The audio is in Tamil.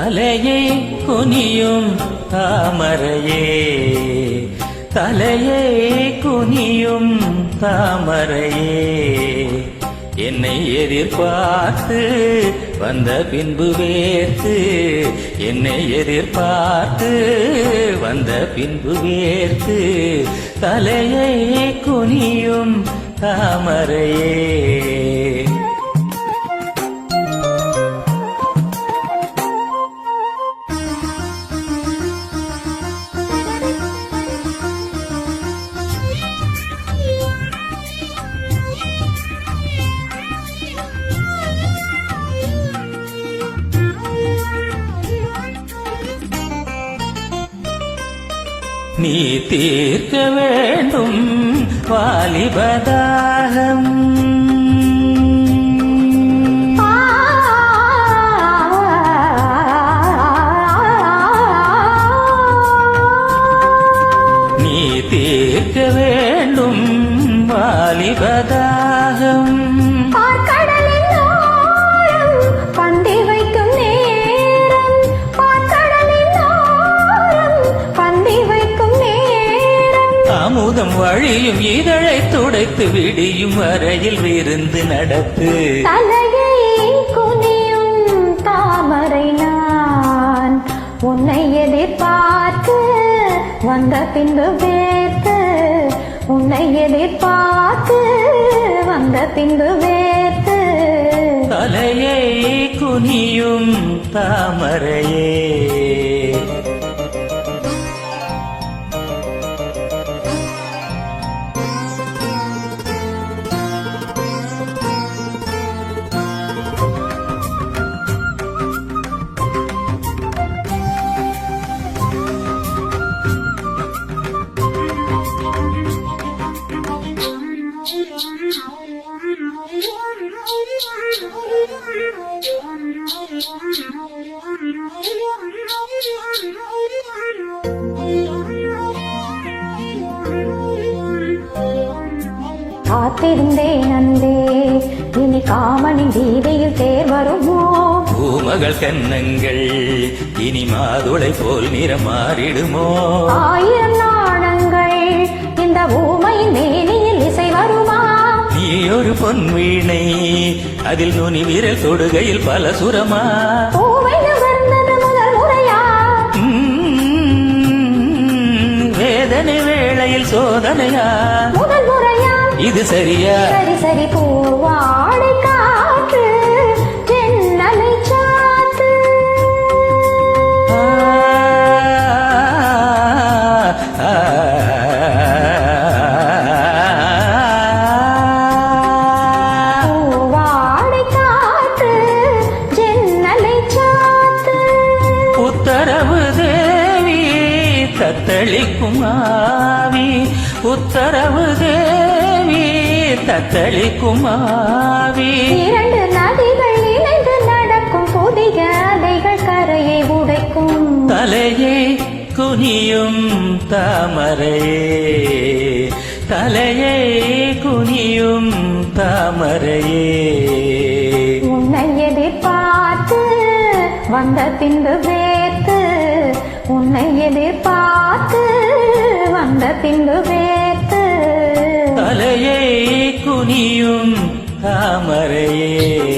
தலையை குனியும் தாமரையே, தலையை குனியும் தாமரையே, என்னை எதிர்பார்த்து வந்த பின்பு வேர்த்து, என்னை எதிர்பார்த்து வந்த பின்பு வேர்த்து, தலையை குனியும் தாமரையே. நீ தீர்க்க வேண்டும் வாலிபதாகம், நீ தீர்க்க வேண்டும் வாலிபதாகம். அமுதம் வழியும் இதழை துடைத்து விடியும் வரையில் விருந்து நடத்து. தலையை குனியும் தாமரை நான் உன்னை எதிர்பார்த்து வந்த பின்பு வேர்த்து, உன்னை எதிர்பார்த்து வந்த பின்பு வேர்த்து, தலையை குனியும் தாமரையே. காத்திருந்தேன் அன்பே, இனி காமனின் வீதியில் தேர் வருமோ? பூமகள் கன்னங்கள் இனி மாதுளை போல் நிறம் மாறிடுமோ? ஆயிரம் நாணங்கள் இந்த ஊமையின் மேனியில் இசை வருமா? நீ ஒரு பொன் வீணை, அதில் நுனி விரல் தொடுகையில் பல சுரமா? பூவை நுகர்ந்தது முதல் முறையா? வேதனை வேளையில் சோதனையா? முதல் முறையா? இது சரியா? சரி சரி. பூவாடை காற்று ஜன்னலை சாத்து, பூவாடை காற்று ஜன்னலை சாத்து. உத்தரவு தேவி தத்தளிக்கும் ஆவி, உத்தரவு தேவி தத்தளிக்கும் ஆவி. இரண்டு நதிகள் இணைந்து நடக்கும் புதிய அலைகள் கரையை உடைக்கும். தலையை குனியும் தாமரையே, தலையை குனியும் தாமரையே. உன்னை எதிர்பார்த்து வந்த பின்பு வேர்த்து, உன்னை எதிர்பார்த்து வந்த பின்பு வேர்த்து, தலையை குனியும் தாமரையே.